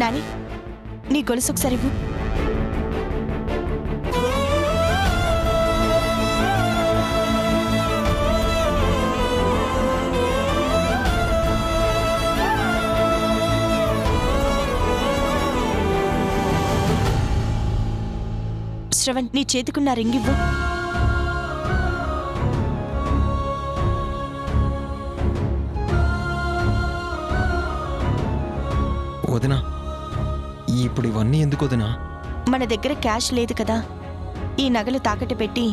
నాని, నీ గొలుసు ఒకసారి ఇవ్వు. శ్రవణ్, నీ చేతికున్న రింగ్ ఇవ్వు. వదినా, ఇప్పుడు ఇవన్నీ ఎందుకు వదినా? మన దగ్గర క్యాష్ లేదు కదా, ఈ నగలు తాకట్టు పెట్టి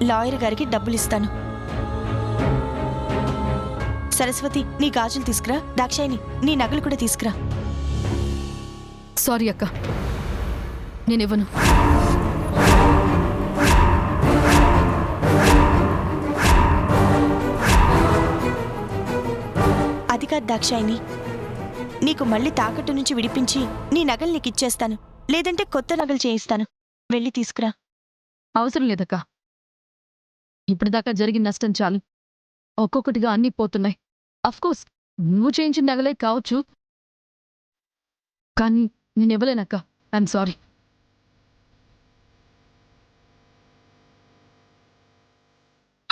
లాయర్ గారికి డబ్బులు ఇస్తాను. సరస్వతి, నీ గాజులు తీసుకురా. దాక్షాయిని, నీ నగలు కూడా తీసుకురా. సారీ అక్క, నేనివ్వను. అది కాదు దాక్షాయిని, నీకు మళ్ళీ తాకట్టు నుంచి విడిపించి నీ నగలు నీకు ఇచ్చేస్తాను, లేదంటే కొత్త నగలు చేయిస్తాను. వెళ్ళి తీసుకురా. అవసరం లేదక్క, ఇప్పటిదాకా జరిగిన నష్టం చాలు. ఒక్కొక్కటిగా అన్నీ పోతున్నాయి. అఫ్కోర్స్ నువ్వు చేయించిన నగలే కావచ్చు, కానీ నేను ఇవ్వలేనక్క. I'm sorry.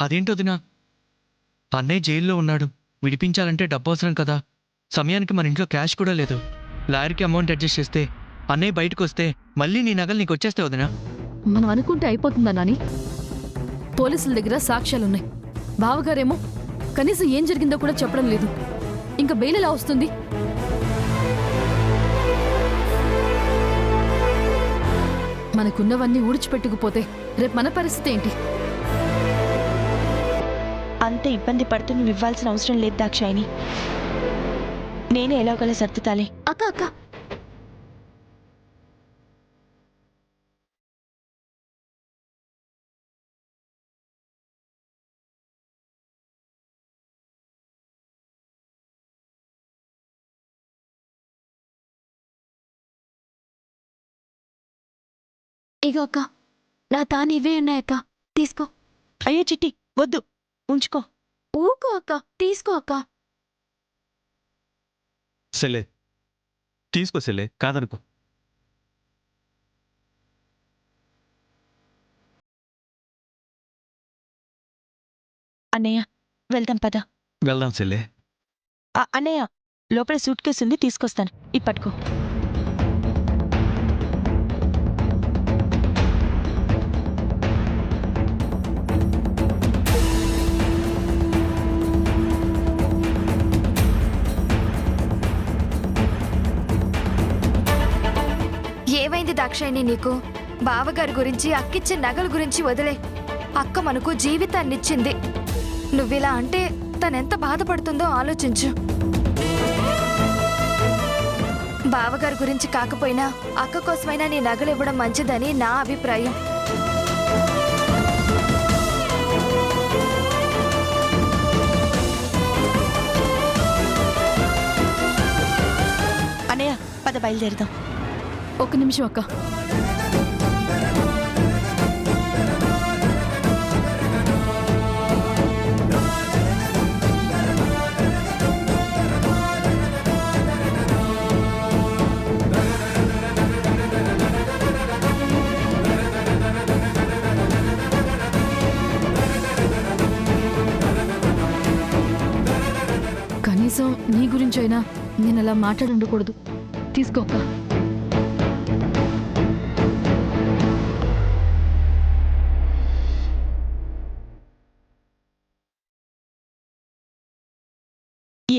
అదేంటో దినా, అన్నయ్య జైల్లో ఉన్నాడు, విడిపించాలంటే డబ్బు అవసరం కదా. సమయానికి మన ఇంట్లో క్యాష్ కూడా లేదు. లాయర్కి అమౌంట్ అడ్జస్ట్ చేస్తే అన్నయ్య బయటకు వస్తే మళ్ళీ నీ నగలు నీకు వచ్చేస్తే వదినా. మనం అనుకుంటే అయిపోతుందా నాని? పోలీసుల దగ్గర సాక్ష్యాలున్నాయి. బావగారేమో కనీసం ఏం జరిగిందో కూడా చెప్పడం లేదు. ఇంకా బెయిల్ ఎలా వస్తుంది? మనకున్నవన్నీ ఊడ్చిపెట్టుకుపోతే రేపు మన పరిస్థితి ఏంటి? అంత ఇబ్బంది పడుతూ నువ్వు ఇవ్వాల్సిన అవసరం లేదు దాక్షాయిని. నేనే ఎలాగోలా సర్దుతాలే. అక్క అక్క, ఇగో అక్క, నా తాను ఇవే ఉన్నాయక్క, తీసుకో. అయ్యో చిట్టి, వద్దు, ఉంచుకో. ఊకో అక్క, తీసుకో అక్క. సెల్లే, తీసుకో సెల్లే, కాదనుకో. అన్నయ్య, వెళ్దాం పద. వెళ్దాం సెల్లే. అన్నయ్య, లోపల సూట్ కేసు ఉంది, తీసుకొస్తాను. ఇప్పటికో. ఏమైంది దాక్షాయిని నీకు? బావగారి గురించి, అక్కిచ్చే నగల గురించి వదిలే. అక్క మనకు జీవితాన్నిచ్చింది. నువ్విలా అంటే తనెంత బాధపడుతుందో ఆలోచించు. బావగారి గురించి కాకపోయినా అక్క కోసమైనా నీ నగలు ఇవ్వడం మంచిదని నా అభిప్రాయం. అన్నయ్య, పద బయలుదేరుదాం. ఒక్క నిమిషం అక్క. కనీసం నీ గురించైనా నేను అలా మాట్లాడుండకూడదు. తీసుకో అక్క.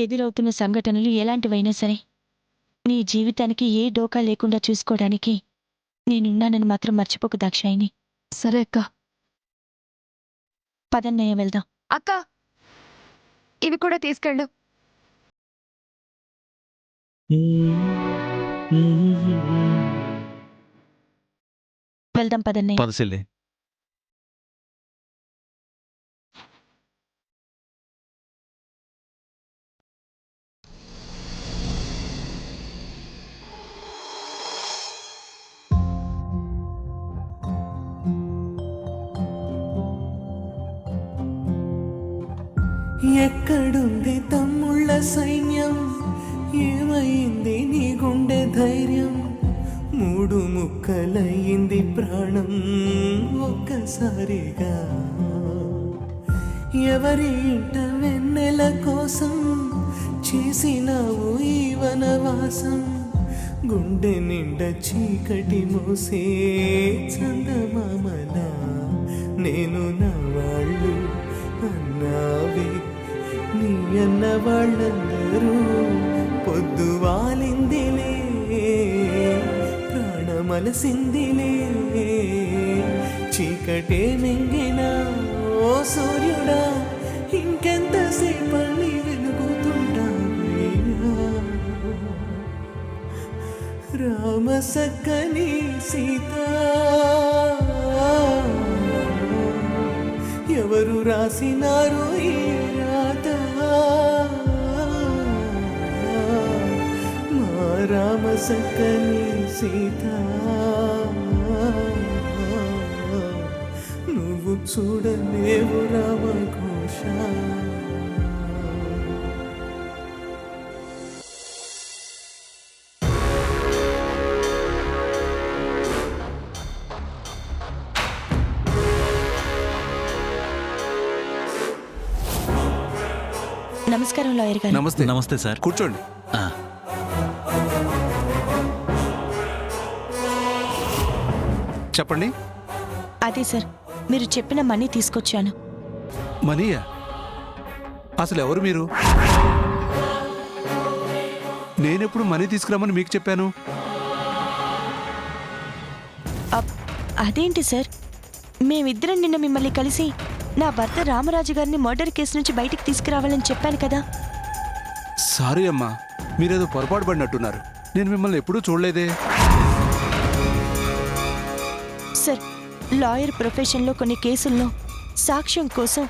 ఎదురవుతున్న సంఘటనలు ఎలాంటివైనా సరే నీ జీవితానికి ఏ డోకా లేకుండా చూసుకోవడానికి నేనున్నానని మాత్రం మర్చిపోకు దాక్షాయిని. సరే అక్క. పదన్నయ్య, వెళ్దాం. అక్క, ఇవి కూడా తీసుకెళ్ళు. వెళ్దాం పదన్నయ్య. పద సెల్లే. ఎక్కడుంది తమ్ముళ్ళ సైన్యం? ఏమైంది నీ గుండె ధైర్యం? ముక్కలయ్యింది ప్రాణం ఒక్కసారిగా. ఎవరి ఇంట వెన్నెల కోసం చేసినావు ఈ వనవాసం. గుండె నిండా చీకటి మోసే చందమామలా నేను నా వాళ్ళు అన్నావే. నీ అన్న వాళ్ళందరూ పొద్దు వాలిందిలే, ప్రాణమలసిందిలే. చీకటే మింగిన ఓ సూర్యుడా, ఇంకెంతసేపని వెలుగుతుంటావయ్యా. రామ సక్కని సీత ఎవరు రాసినారు ఈ రాత. మా రామ సక్కని సీత నువ్వు చూడలేవు రామఘోష. నమస్కారం లాయర్ గారు. నమస్తే నమస్తే సార్, కూర్చోండి. చెప్పండి. అదే సార్, మీరు చెప్పిన మనీ తీసుకొచ్చాను. మనీయా? అసలు ఎవరు మీరు? నేనెప్పుడు మనీ తీసుకురామని మీకు చెప్పాను? అదేంటి సార్, మేమిద్దరం నిన్న మిమ్మల్ని కలిసి నా భర్త రామరాజు గారిని మర్డర్ కేసు నుంచి బయటికి తీసుకురావాలని చెప్పాను కదా. సారీ అమ్మా, మీరేదో పొరపాటు పడినట్టున్నారు. నేను మిమ్మల్ని ఎప్పుడూ చూడలేదే. సార్, లాయర్ ప్రొఫెషన్లో కొన్ని కేసుల్లో సాక్ష్యం కోసం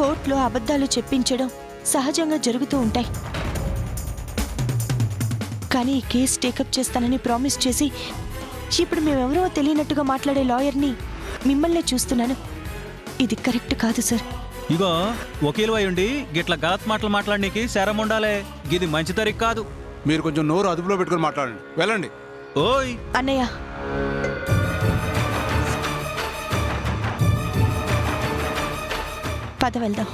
కోర్టులో అబద్ధాలు చెప్పించడం సహజంగా జరుగుతూ ఉంటాయి. కానీ ఈ కేసు టేకప్ చేస్తానని ప్రామిస్ చేసి ఇప్పుడు మేమెవరో తెలియనట్టుగా మాట్లాడే లాయర్ని మిమ్మల్నే చూస్తున్నాను. ఇది కరెక్ట్ కాదు సార్. ఇగో వకీలు అయ్యుండి గిట్ల గలత్ మాటలు మాట్లాడనీకి శరం ఉండాలే. గిది మంచి తరిక్ కాదు. మీరు కొంచెం నోరు అదుపులో పెట్టుకొని మాట్లాడండి. వెళ్ళండి. ఓయ్ అన్నయ్య, పద వెళ్దాం.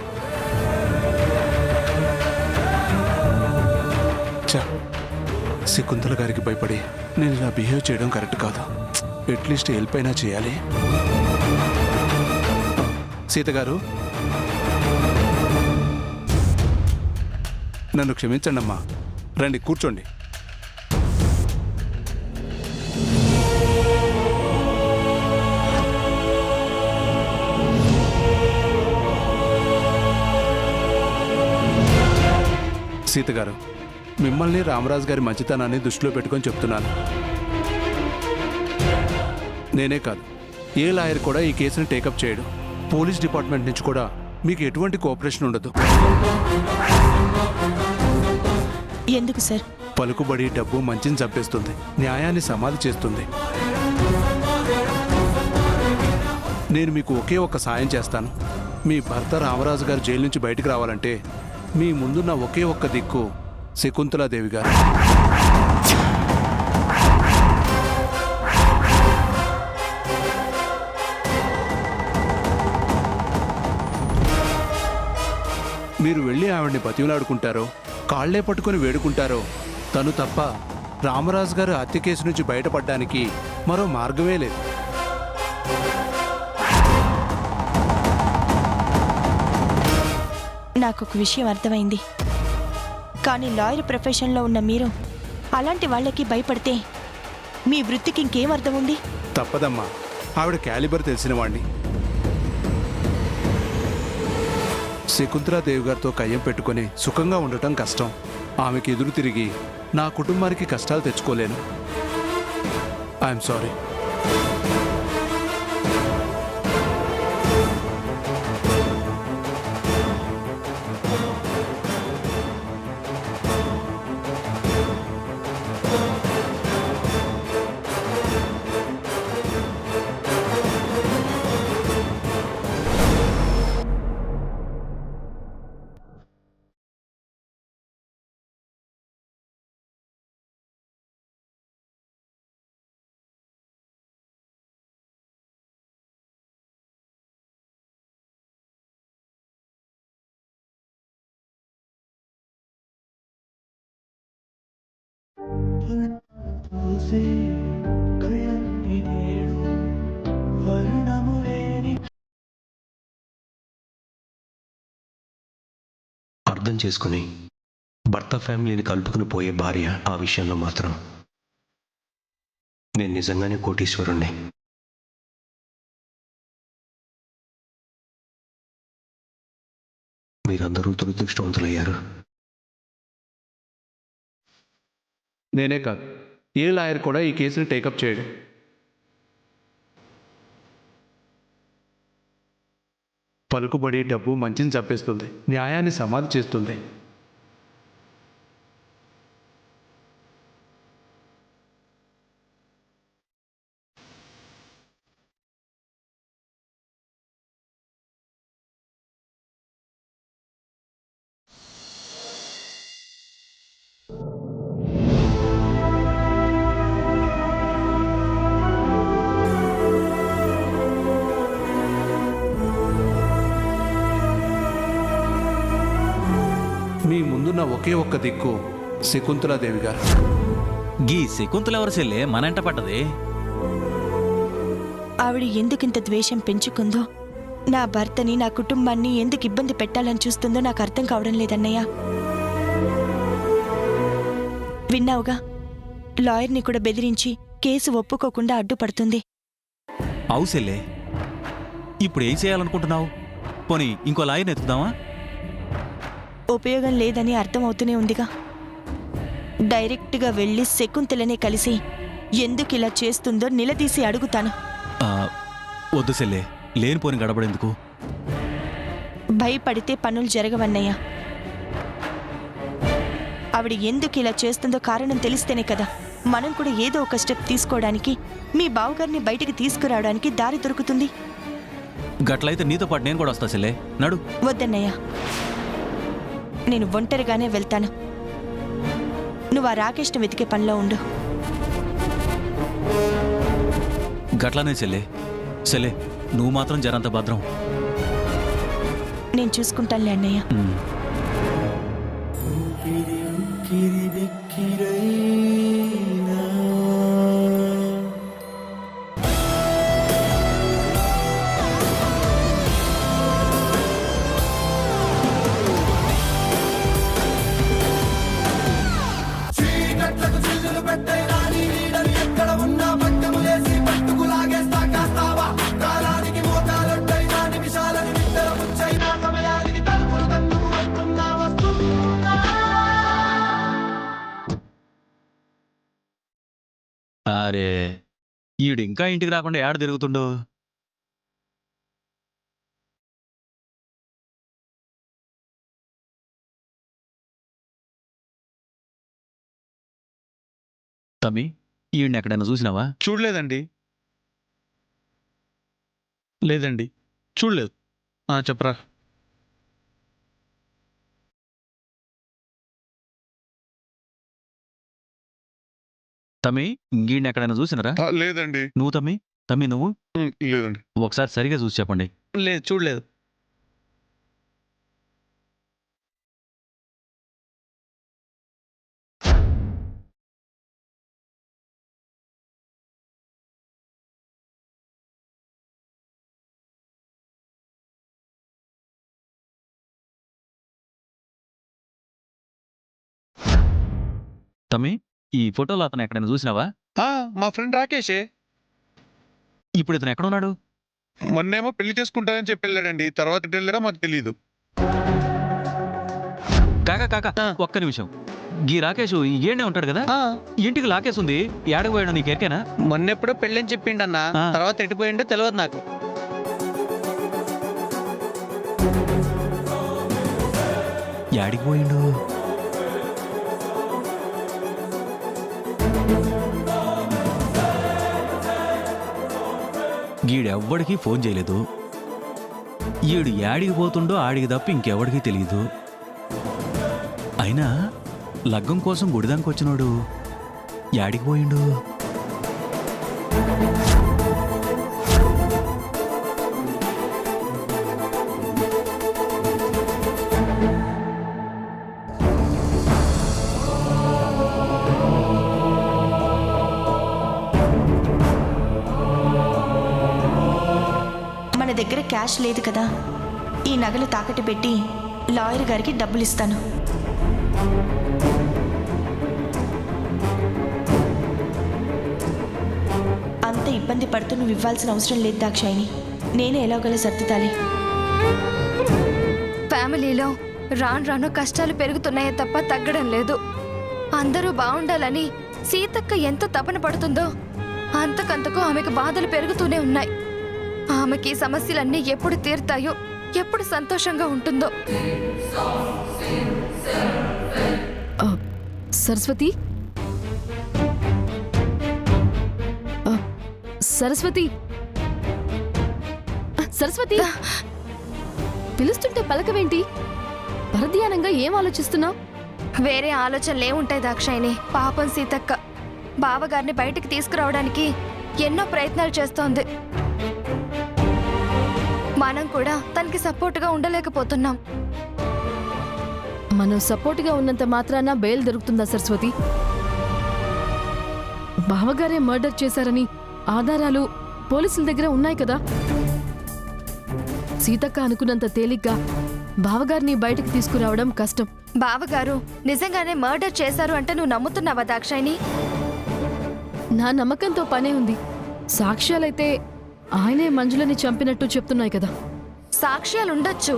శకుంతల గారికి భయపడి నేను ఇలా బిహేవ్ చేయడం కరెక్ట్ కాదు. అట్లీస్ట్ హెల్ప్ అయినా చేయాలి. సీత గారు, నన్ను క్షమించండి అమ్మా. రండి, కూర్చోండి. సీత గారు, మిమ్మల్ని రామరాజు గారి మంచితనాన్ని దృష్టిలో పెట్టుకొని చెప్తున్నాను. నేనే కాదు, ఏ లాయర్ కూడా ఈ కేసుని టేకప్ చేయడు. పోలీస్ డిపార్ట్మెంట్ నుంచి కూడా మీకు ఎటువంటి కోఆపరేషన్ ఉండదు. ఎందుకు సార్? పలుకుబడి డబ్బు మంచిని చంపేస్తుంది, న్యాయాన్ని సమాధి చేస్తుంది. నేను మీకు ఒకే ఒక్క సాయం చేస్తాను. మీ భర్త రామరాజు గారు జైలు నుంచి బయటికి రావాలంటే మీ ముందున్న ఒకే ఒక్క దిక్కు శకుంతలాదేవి గారు. మీరు వెళ్ళి ఆవిడ్ని బతిమలాడుకుంటారో, కాళ్లే పట్టుకుని వేడుకుంటారో, తను తప్ప రామరాజు గారు హత్య కేసు నుంచి బయటపడడానికి మరో మార్గమే లేదు. నాకొక విషయం అర్థమైంది. కానీ లాయర్ ప్రొఫెషన్లో ఉన్న మీరు అలాంటి వాళ్ళకి భయపడితే మీ వృత్తికి ఇంకేం అర్థం ఉంది? తప్పదమ్మా, ఆవిడ క్యాలిబర్ తెలిసిన వాణ్ణి. శకుంతలాదేవి గారితో కయ్యం పెట్టుకుని సుఖంగా ఉండటం కష్టం. ఆమెకి ఎదురు తిరిగి నా కుటుంబానికి కష్టాలు తెచ్చుకోలేను. I'm sorry. పూసే కయల్ని నేడు వర్ణము లేని అర్థం చేసుకుని భర్త ఫ్యామిలీని కలుపుకుని పోయే భార్య ఆ విషయంలో మాత్రం నేను నిజంగానే కోటీశ్వరుణ్ణి. మీరందరూ దురదృష్టవంతులయ్యారు. నేనే కాదు, ఏ లాయర్ కూడా ఈ కేసుని టేకప్ చేయడు. పలుకుబడి డబ్బు మంచిని చంపేస్తుంది, న్యాయాన్ని సమాధి చేస్తుంది. మీ ముందున్న ఒకే ఒక్క దిక్కు శకుంతలాదేవి గారు. గీ శకుంతల ఎవరు చెల్లే మనంట పడ్డది? ఆవిడ ఎందుకింత ద్వేషం పెంచుకుందో, నా భర్తని నా కుటుంబాన్ని ఎందుకు ఇబ్బంది పెట్టాలని చూస్తుందో నాకు అర్థం కావడం లేదన్నయ్య. విన్నావుగా, లాయర్ని కూడా బెదిరించి కేసు ఒప్పుకోకుండా అడ్డుపడుతుంది. అవు చెల్లే, ఇప్పుడు ఏం చేయాలనుకుంటున్నావు? పోనీ ఇంకో లాయర్ని ఎత్తుదామా? ఉపయోగం లేదని అర్థమవుతూనే ఉందిగా. డైరెక్ట్గా వెళ్ళి శకుంతలనే కలిసి ఎందుకు ఇలా చేస్తుందో నిలదీసి అడుగుతాను. వద్దు చెల్లే, లేనిపోని గడబడేందుకు? భయపడితే పనులు జరగవన్నయ్య. ఆవిడ ఎందుకు ఇలా చేస్తుందో కారణం తెలిస్తేనే కదా మనం కూడా ఏదో ఒక స్టెప్ తీసుకోవడానికి, మీ బావగారిని బయటికి తీసుకురావడానికి దారి దొరుకుతుంది. గట్లయితే నీతో పాటు నేను కూడా వస్తా చెల్లే, నడు. వద్దన్నయ్య, నేను ఒంటరిగానే వెళ్తాను. నువ్వు ఆ రాకేష్ను వెతికే పనిలో ఉండు. గట్లానే చెల్లే. చెల్లే, నువ్వు మాత్రం జరంత భద్రం. నేను చూసుకుంటానులే అన్నయ్య. ఊపిరి ఉక్కిరి బిక్కిరైనా అరే, ఈడు ఇంకా ఇంటికి రాకుండా ఏడ తిరుగుతుండో? తమ్మి, ఈయన్ని ఎక్కడైనా చూసినావా? చూడలేదండి. లేదండి, చూడలేదు. చెప్పరా. తమ్మి, ఈయన్ని ఎక్కడైనా చూసినారా? లేదండి. నువ్వు తమ్మి? తమ్మి నువ్వు? లేదండి. ఒకసారి సరిగా చూసి చెప్పండి. లేదు, చూడలేదు. తమ్మి, ఈ ఫోటోలో అతను ఎక్కడైనా చూసినావా? మా ఫ్రెండ్ రాకేషే. ఇప్పుడు ఇతను ఎక్కడున్నాడు? మొన్నేమో పెళ్లి చేసుకుంటానని చెప్పి వెళ్ళాడండి, తర్వాత ఎటు వెళ్ళాడో మాకు తెలియదు. కాక ఒక్క నిమిషం. గీ రాకేష్ ఈయనే ఉంటాడు కదా? ఇంటికి లాకేస్ ఉంది, ఏడకు పోయాడు నీకు ఎరికేనా? మొన్నెప్పుడో పెళ్ళని చెప్పిండన్నా, తర్వాత ఎట్టిపోయిండో తెలియదు నాకు. యాడికి పోయిండు? గీడెవ్వడికి ఫోన్ చేయలేదు. ఈడు యాడికి పోతుండో ఆడికి తప్ప ఇంకెవడికి తెలియదు. అయినా లగ్గం కోసం గుడిదానికి వచ్చినోడు యాడికి పోయిండు? దగ్గర క్యాష్ లేదు కదా, ఈ నగలు తాకట్టు పెట్టి లాయర్ గారికి డబ్బులు ఇస్తాను. అంత ఇబ్బంది పడుతూ నువ్వు ఇవ్వాల్సిన అవసరం లేదు దాక్షాయిని, నేనే ఎలాగోలా సర్దుతాలి. ఫ్యామిలీలో రాను రాను కష్టాలు పెరుగుతున్నాయే తప్ప తగ్గడం లేదు. అందరూ బాగుండాలని సీతక్క ఎంత తపన పడుతుందో అంతకంతకు ఆమెకు బాధలు పెరుగుతూనే ఉన్నాయి. ఆమెకి ఈ సమస్యలన్నీ ఎప్పుడు తీరుతాయో, ఎప్పుడు సంతోషంగా ఉంటుందో. సరస్వతి, సరస్వతి, సరస్వతి, పిలుస్తుంటే పలకవేంటి? పరధ్యానంగా ఏం ఆలోచిస్తున్నావు? వేరే ఆలోచనలే ఉంటాయి దాక్షాయిని. పాపం సీతక్క బావగారిని బయటికి తీసుకురావడానికి ఎన్నో ప్రయత్నాలు చేస్తోంది. మనం కూడా తనకి సపోర్టుగా ఉండలేకపోతున్నాం. మనం సపోర్ట్గా ఉన్నంత మాత్రాన బెయిల్ దొరుకుతుందా సరస్వతి? బావగారే మర్డర్ చేశారని ఆధారాలు పోలీసుల దగ్గర ఉన్నాయి కదా. సీతక్క అనుకున్నంత తేలిగ్గా బావగారిని బయటకు తీసుకురావడం కష్టం. బావగారు నిజంగానే మర్డర్ చేశారు అంటే నువ్వు నమ్ముతున్నావా దాక్షాయిని? నా నమ్మకంతో పనే ఉంది. సాక్ష్యాలైతే ఆయనే మంజులని చంపినట్టు చెప్తున్నాయి కదా. సాక్ష్యాలుండొచ్చు,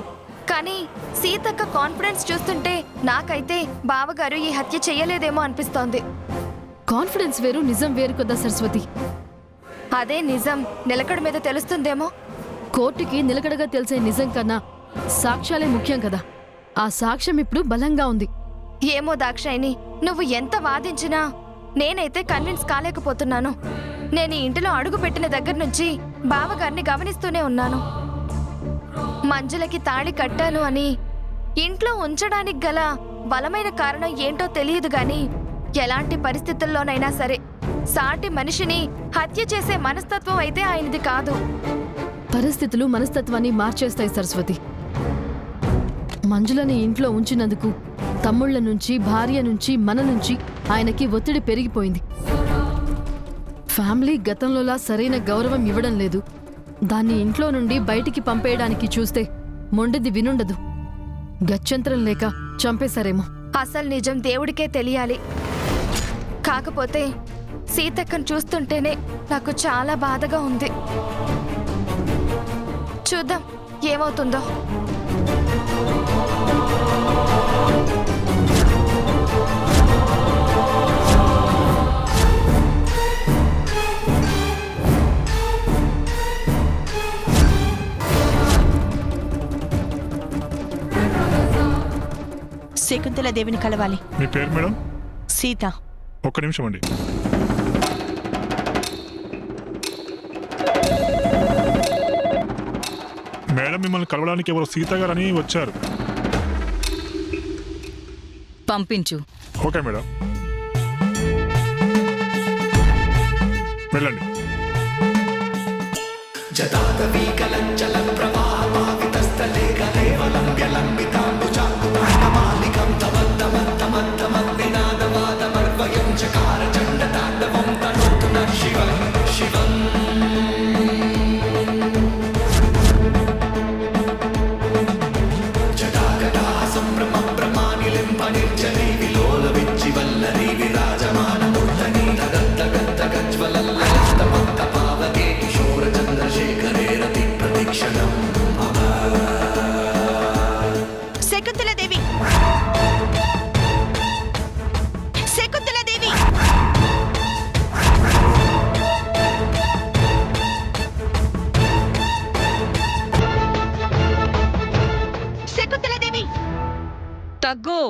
కానీ సీతక్క కాన్ఫిడెన్స్ చూస్తుంటే నాకైతే బావగారు ఈ హత్య చెయ్యలేదేమో అనిపిస్తోంది. కాన్ఫిడెన్స్ వేరు, నిజం వేరు కదా సరస్వతి. అదే నిజం నిలకడ మీద తెలుస్తుందేమో. కోర్టుకి నిలకడగా తెలిసే నిజం కన్నా సాక్ష్యాలే ముఖ్యం కదా. ఆ సాక్ష్యం ఇప్పుడు బలంగా ఉంది. ఏమో దాక్షాయిని, నువ్వు ఎంత వాదించినా నేనైతే కన్విన్స్ కాలేకపోతున్నాను. నేను ఈ ఇంటిలో అడుగు పెట్టిన దగ్గర నుంచి బావగారిని గమనిస్తూనే ఉన్నాను. మంజులకి తాళి కట్టాను అని ఇంట్లో ఉంచడానికి గల బలమైన కారణం ఏంటో తెలియదు గాని, ఎలాంటి పరిస్థితుల్లోనైనా సరే సాటి మనిషిని హత్య చేసే మనస్తత్వం అయితే ఆయనది కాదు. పరిస్థితులు మనస్తత్వాన్ని మార్చేస్తాయి సరస్వతి. మంజులని ఇంట్లో ఉంచినందుకు తమ్ముళ్ల నుంచి, భార్య నుంచి, మన నుంచి ఆయనకి ఒత్తిడి పెరిగిపోయింది. ఫ్యామిలీ గతంలోలా సరైన గౌరవం ఇవ్వడం లేదు. దాన్ని ఇంట్లో నుండి బయటికి పంపేయడానికి చూస్తే మొండిది వినుండదు. గత్యంతరం లేక చంపేశారేమో. అసలు నిజం దేవుడికే తెలియాలి. కాకపోతే సీతక్కను చూస్తుంటేనే నాకు చాలా బాధగా ఉంది. చూద్దాం ఏమవుతుందో. శకుంతల దేవిని కలవాలి. మీ పేరు మేడం? సీత. ఒక్క నిమిషం అండి. మేడం, మిమ్మల్ని కలవడానికి ఎవరు సీత గారు అని వచ్చారు. పంపించు. ఓకే మేడం, వెళ్ళండి. శకుంతల దేవి, శకుంతల దేవి, శకుంతల దేవి. తగ్గు.